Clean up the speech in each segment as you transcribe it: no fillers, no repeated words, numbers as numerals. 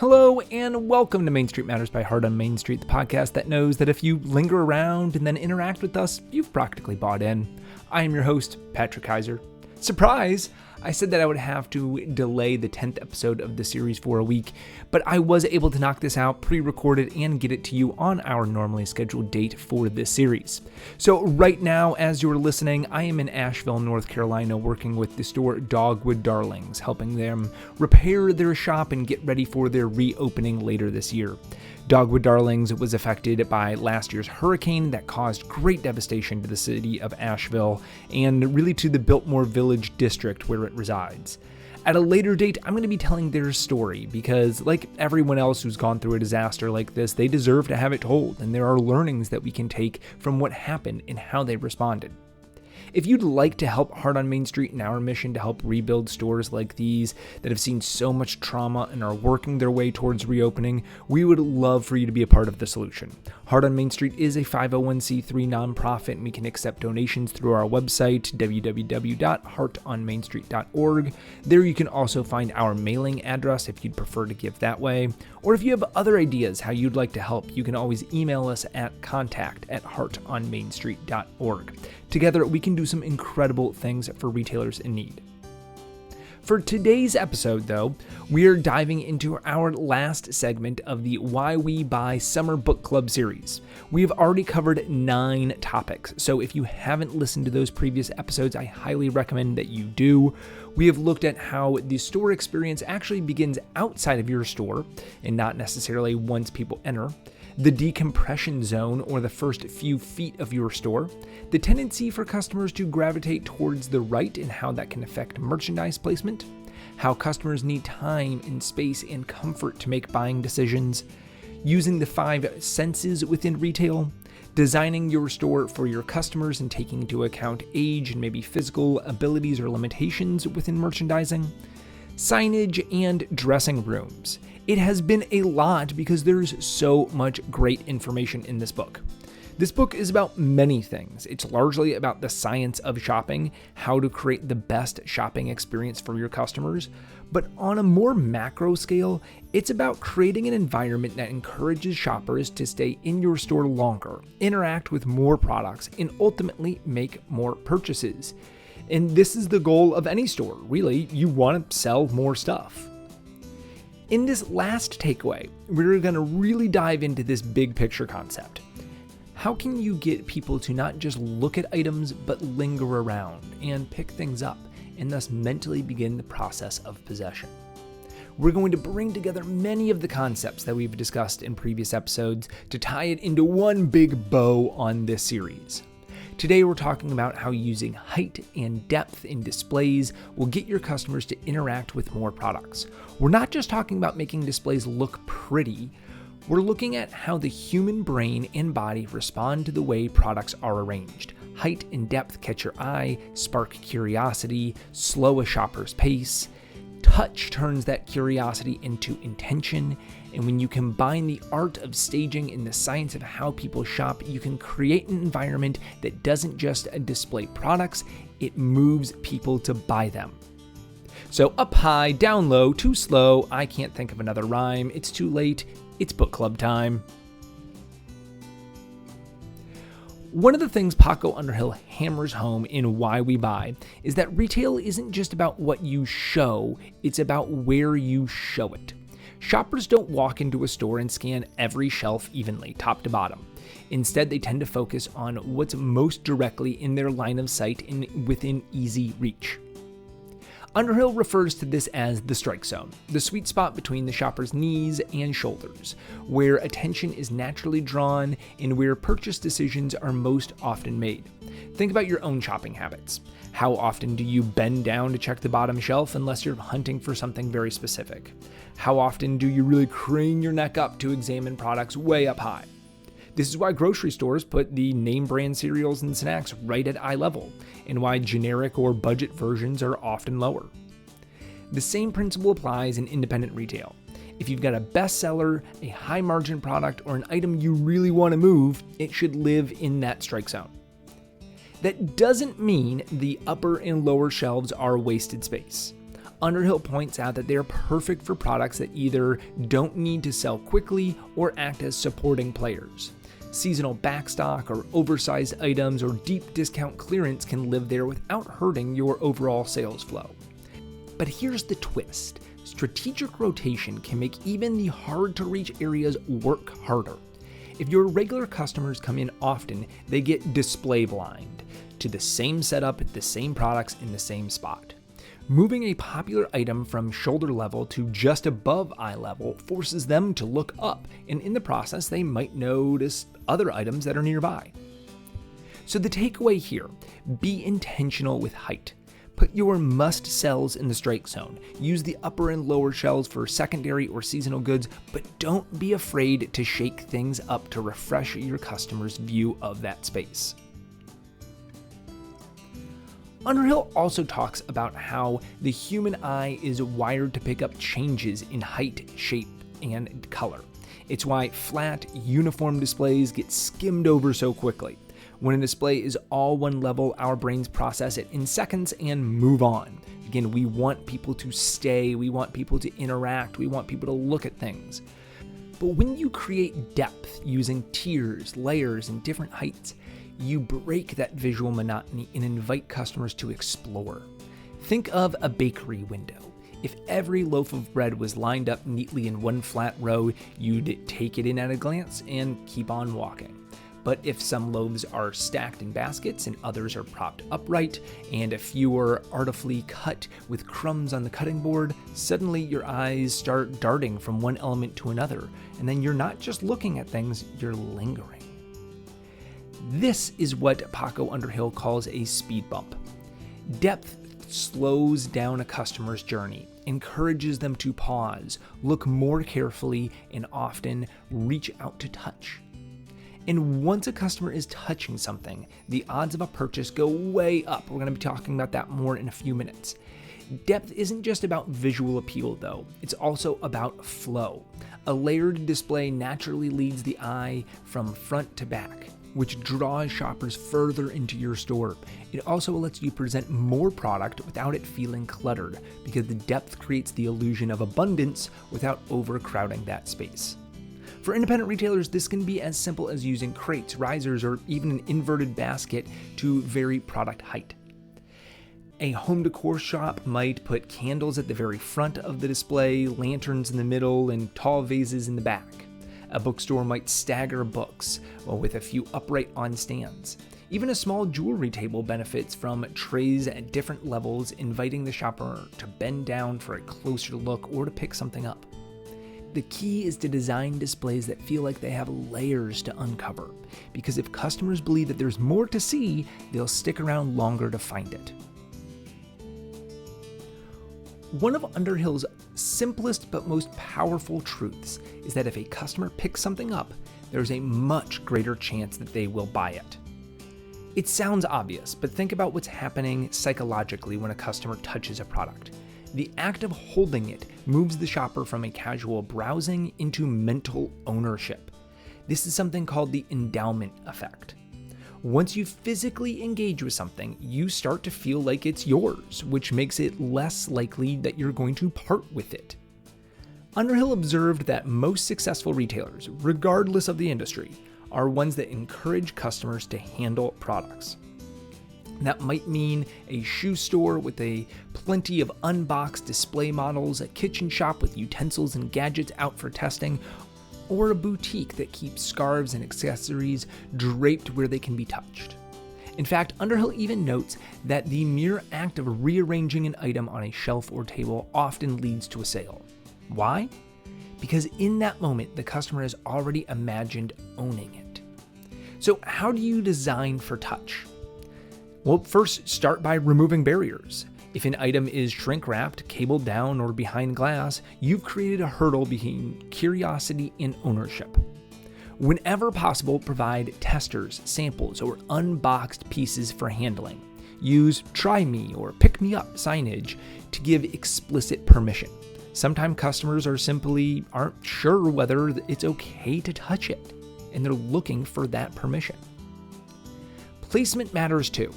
Hello and welcome to Main Street Matters by Heart on Main Street, the podcast that knows that if you linger around and then interact with us, you've practically bought in. I am your host, Patrick Kaiser. Surprise! I said that I would have to delay the 10th episode of the series for a week, but I was able to knock this out pre-recorded and get it to you on our normally scheduled date for this series. So right now, as you're listening, I am in Asheville, North Carolina, working with the store Dogwood Darlings, helping them repair their shop and get ready for their reopening later this year. Dogwood Darlings was affected by last year's hurricane that caused great devastation to the city of Asheville and really to the Biltmore Village district where it resides. At a later date, I'm going to be telling their story because, like everyone else who's gone through a disaster like this, they deserve to have it told, and there are learnings that we can take from what happened and how they responded. If you'd like to help Heart on Main Street in our mission to help rebuild stores like these that have seen so much trauma and are working their way towards reopening, we would love for you to be a part of the solution. Heart on Main Street is a 501c3 nonprofit, and we can accept donations through our website, www.heartonmainstreet.org. There you can also find our mailing address if you'd prefer to give that way. Or if you have other ideas how you'd like to help, you can always email us at contact@heartonmainstreet.org. Together, we can do some incredible things for retailers in need. For today's episode, though, we are diving into our last segment of the Why We Buy Summer Book Club series. We have already covered 9 topics, so if you haven't listened to those previous episodes, I highly recommend that you do. We have looked at how the store experience actually begins outside of your store and not necessarily once people enter, the decompression zone or the first few feet of your store, the tendency for customers to gravitate towards the right and how that can affect merchandise placement, how customers need time and space and comfort to make buying decisions, using the 5 senses within retail, designing your store for your customers and taking into account age and maybe physical abilities or limitations within merchandising, signage, and dressing rooms. It has been a lot because there's so much great information in this book. This book is about many things. It's largely about the science of shopping, how to create the best shopping experience for your customers, but on a more macro scale, it's about creating an environment that encourages shoppers to stay in your store longer, interact with more products, and ultimately make more purchases. And this is the goal of any store, really. You want to sell more stuff. In this last takeaway, we're going to really dive into this big picture concept. How can you get people to not just look at items, but linger around and pick things up, and thus mentally begin the process of possession? We're going to bring together many of the concepts that we've discussed in previous episodes to tie it into one big bow on this series. Today we're talking about how using height and depth in displays will get your customers to interact with more products. We're not just talking about making displays look pretty, we're looking at how the human brain and body respond to the way products are arranged. Height and depth catch your eye, spark curiosity, slow a shopper's pace. Touch turns that curiosity into intention, and when you combine the art of staging and the science of how people shop, you can create an environment that doesn't just display products, it moves people to buy them. So up high, down low, too slow, I can't think of another rhyme, it's too late, it's book club time. One of the things Paco Underhill hammers home in Why We Buy is that retail isn't just about what you show, it's about where you show it. Shoppers don't walk into a store and scan every shelf evenly, top to bottom. Instead, they tend to focus on what's most directly in their line of sight and within easy reach. Underhill refers to this as the strike zone, the sweet spot between the shopper's knees and shoulders, where attention is naturally drawn and where purchase decisions are most often made. Think about your own shopping habits. How often do you bend down to check the bottom shelf unless you're hunting for something very specific? How often do you really crane your neck up to examine products way up high? This is why grocery stores put the name brand cereals and snacks right at eye level, and why generic or budget versions are often lower. The same principle applies in independent retail. If you've got a bestseller, a high margin product, or an item you really want to move, it should live in that strike zone. That doesn't mean the upper and lower shelves are wasted space. Underhill points out that they are perfect for products that either don't need to sell quickly or act as supporting players. Seasonal backstock or oversized items or deep discount clearance can live there without hurting your overall sales flow. But here's the twist. Strategic rotation can make even the hard-to-reach areas work harder. If your regular customers come in often, they get display blind to the same setup, the same products in the same spot. Moving a popular item from shoulder level to just above eye level forces them to look up, and in the process, they might notice other items that are nearby. So the takeaway here, be intentional with height. Put your must-sells in the strike zone. Use the upper and lower shelves for secondary or seasonal goods, but don't be afraid to shake things up to refresh your customers' view of that space. Underhill also talks about how the human eye is wired to pick up changes in height, shape, and color. It's why flat, uniform displays get skimmed over so quickly. When a display is all one level, our brains process it in seconds and move on. Again, we want people to stay, we want people to interact, we want people to look at things. But when you create depth using tiers, layers, and different heights, you break that visual monotony and invite customers to explore. Think of a bakery window. If every loaf of bread was lined up neatly in one flat row, you'd take it in at a glance and keep on walking. But if some loaves are stacked in baskets and others are propped upright, and a few are artfully cut with crumbs on the cutting board, suddenly your eyes start darting from one element to another, and then you're not just looking at things, you're lingering. This is what Paco Underhill calls a speed bump. Depth slows down a customer's journey, encourages them to pause, look more carefully, and often reach out to touch. And once a customer is touching something, the odds of a purchase go way up. We're going to be talking about that more in a few minutes. Depth isn't just about visual appeal, though. It's also about flow. A layered display naturally leads the eye from front to back, which draws shoppers further into your store. It also lets you present more product without it feeling cluttered, because the depth creates the illusion of abundance without overcrowding that space. For independent retailers, this can be as simple as using crates, risers, or even an inverted basket to vary product height. A home decor shop might put candles at the very front of the display, lanterns in the middle, and tall vases in the back. A bookstore might stagger books, with a few upright on stands. Even a small jewelry table benefits from trays at different levels, inviting the shopper to bend down for a closer look or to pick something up. The key is to design displays that feel like they have layers to uncover, because if customers believe that there's more to see, they'll stick around longer to find it. One of Underhill's simplest but most powerful truths is that if a customer picks something up, there's a much greater chance that they will buy it. It sounds obvious, but think about what's happening psychologically when a customer touches a product. The act of holding it moves the shopper from a casual browsing into mental ownership. This is something called the endowment effect. Once you physically engage with something, you start to feel like it's yours, which makes it less likely that you're going to part with it. Underhill observed that most successful retailers, regardless of the industry, are ones that encourage customers to handle products. That might mean a shoe store with plenty of unboxed display models, a kitchen shop with utensils and gadgets out for testing, or a boutique that keeps scarves and accessories draped where they can be touched. In fact, Underhill even notes that the mere act of rearranging an item on a shelf or table often leads to a sale. Why? Because in that moment, the customer has already imagined owning it. So how do you design for touch? Well, first, start by removing barriers. If an item is shrink-wrapped, cabled down, or behind glass, you've created a hurdle between curiosity and ownership. Whenever possible, provide testers, samples, or unboxed pieces for handling. Use "try me" or "pick me up" signage to give explicit permission. Sometimes customers aren't sure whether it's okay to touch it, and they're looking for that permission. Placement matters too.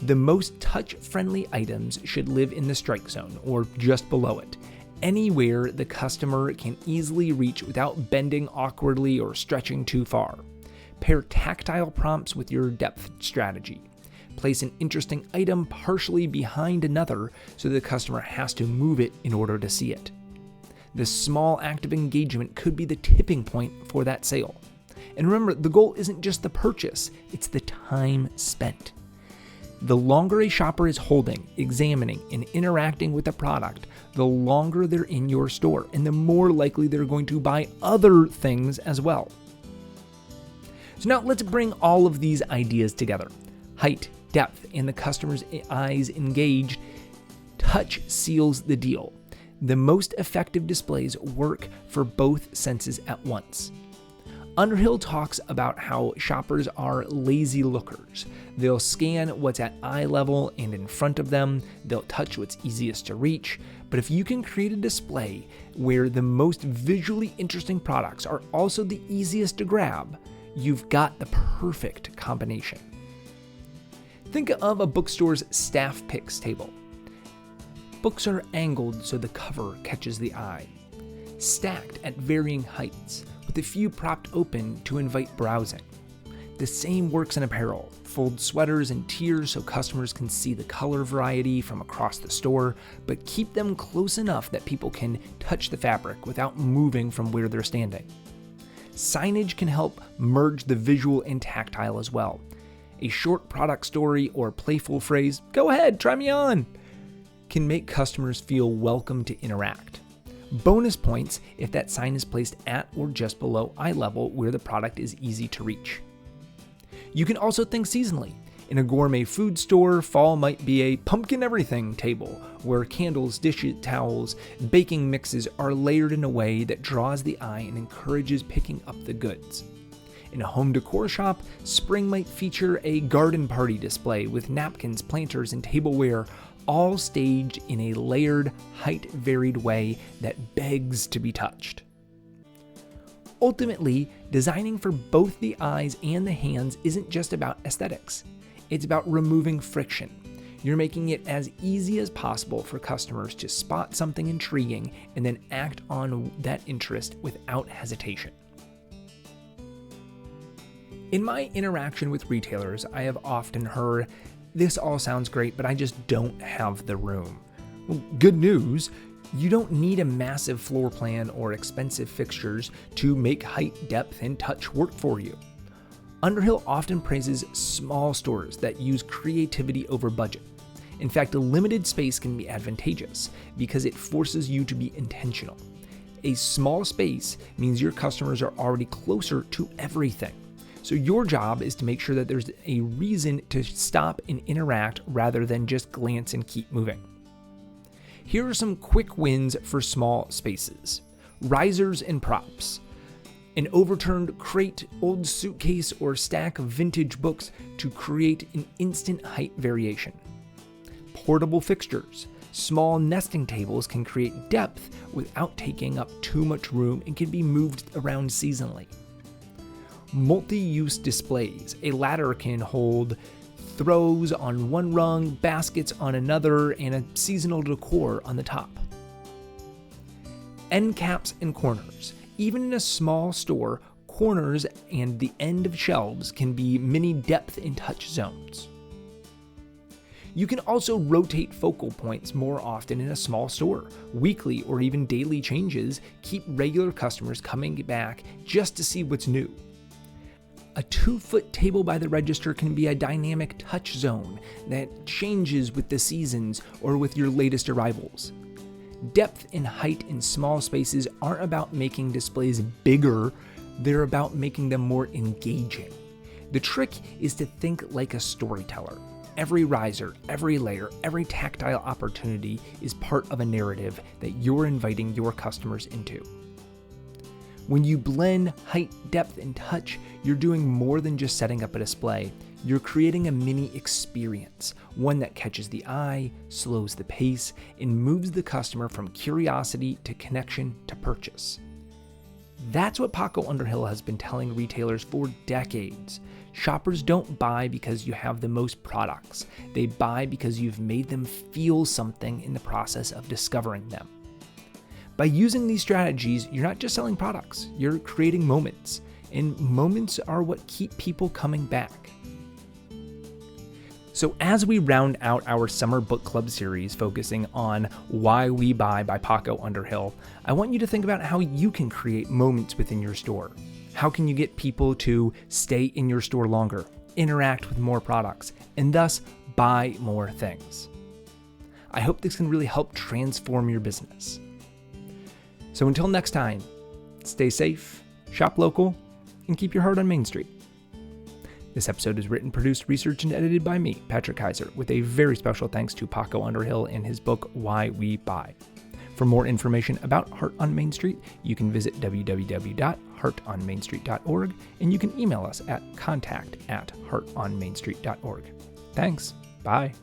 The most touch-friendly items should live in the strike zone or just below it, anywhere the customer can easily reach without bending awkwardly or stretching too far. Pair tactile prompts with your depth strategy. Place an interesting item partially behind another so the customer has to move it in order to see it. This small act of engagement could be the tipping point for that sale. And remember, the goal isn't just the purchase, it's the time spent. The longer a shopper is holding, examining, and interacting with the product, the longer they're in your store, and the more likely they're going to buy other things as well. So now let's bring all of these ideas together. Height, depth, and the customer's eyes engaged. Touch seals the deal. The most effective displays work for both senses at once. Underhill talks about how shoppers are lazy lookers. They'll scan what's at eye level and in front of them. They'll touch what's easiest to reach. But if you can create a display where the most visually interesting products are also the easiest to grab, you've got the perfect combination. Think of a bookstore's staff picks table. Books are angled so the cover catches the eye, stacked at varying heights, with a few propped open to invite browsing. The same works in apparel. Fold sweaters in tiers so customers can see the color variety from across the store, but keep them close enough that people can touch the fabric without moving from where they're standing. Signage can help merge the visual and tactile as well. A short product story or playful phrase, "Go ahead, try me on," can make customers feel welcome to interact. Bonus points if that sign is placed at or just below eye level where the product is easy to reach. You can also think seasonally. In a gourmet food store, fall might be a pumpkin everything table where candles, dishes, towels, baking mixes are layered in a way that draws the eye and encourages picking up the goods. In a home decor shop, spring might feature a garden party display with napkins, planters, and tableware, all staged in a layered, height-varied way that begs to be touched. Ultimately, designing for both the eyes and the hands isn't just about aesthetics. It's about removing friction. You're making it as easy as possible for customers to spot something intriguing and then act on that interest without hesitation. In my interaction with retailers, I have often heard, "This all sounds great, but I just don't have the room." Well, good news, you don't need a massive floor plan or expensive fixtures to make height, depth, and touch work for you. Underhill often praises small stores that use creativity over budget. In fact, a limited space can be advantageous because it forces you to be intentional. A small space means your customers are already closer to everything. So your job is to make sure that there's a reason to stop and interact rather than just glance and keep moving. Here are some quick wins for small spaces. Risers and props. An overturned crate, old suitcase, or stack of vintage books to create an instant height variation. Portable fixtures. Small nesting tables can create depth without taking up too much room and can be moved around seasonally. Multi-use displays. A ladder can hold throws on one rung, baskets on another, and a seasonal decor on the top. End caps and corners. Even in a small store, corners and the end of shelves can be mini depth and touch zones. You can also rotate focal points more often in a small store. Weekly or even daily changes keep regular customers coming back just to see what's new. A 2-foot table by the register can be a dynamic touch zone that changes with the seasons or with your latest arrivals. Depth and height in small spaces aren't about making displays bigger, they're about making them more engaging. The trick is to think like a storyteller. Every riser, every layer, every tactile opportunity is part of a narrative that you're inviting your customers into. When you blend height, depth, and touch, you're doing more than just setting up a display. You're creating a mini experience, one that catches the eye, slows the pace, and moves the customer from curiosity to connection to purchase. That's what Paco Underhill has been telling retailers for decades. Shoppers don't buy because you have the most products. They buy because you've made them feel something in the process of discovering them. By using these strategies, you're not just selling products, you're creating moments. And moments are what keep people coming back. So as we round out our summer book club series focusing on Why We Buy by Paco Underhill, I want you to think about how you can create moments within your store. How can you get people to stay in your store longer, interact with more products, and thus buy more things? I hope this can really help transform your business. So until next time, stay safe, shop local, and keep your heart on Main Street. This episode is written, produced, researched, and edited by me, Patrick Kaiser, with a very special thanks to Paco Underhill and his book, Why We Buy. For more information about Heart on Main Street, you can visit www.heartonmainstreet.org, and you can email us at contact@heartonmainstreet.org. Thanks. Bye.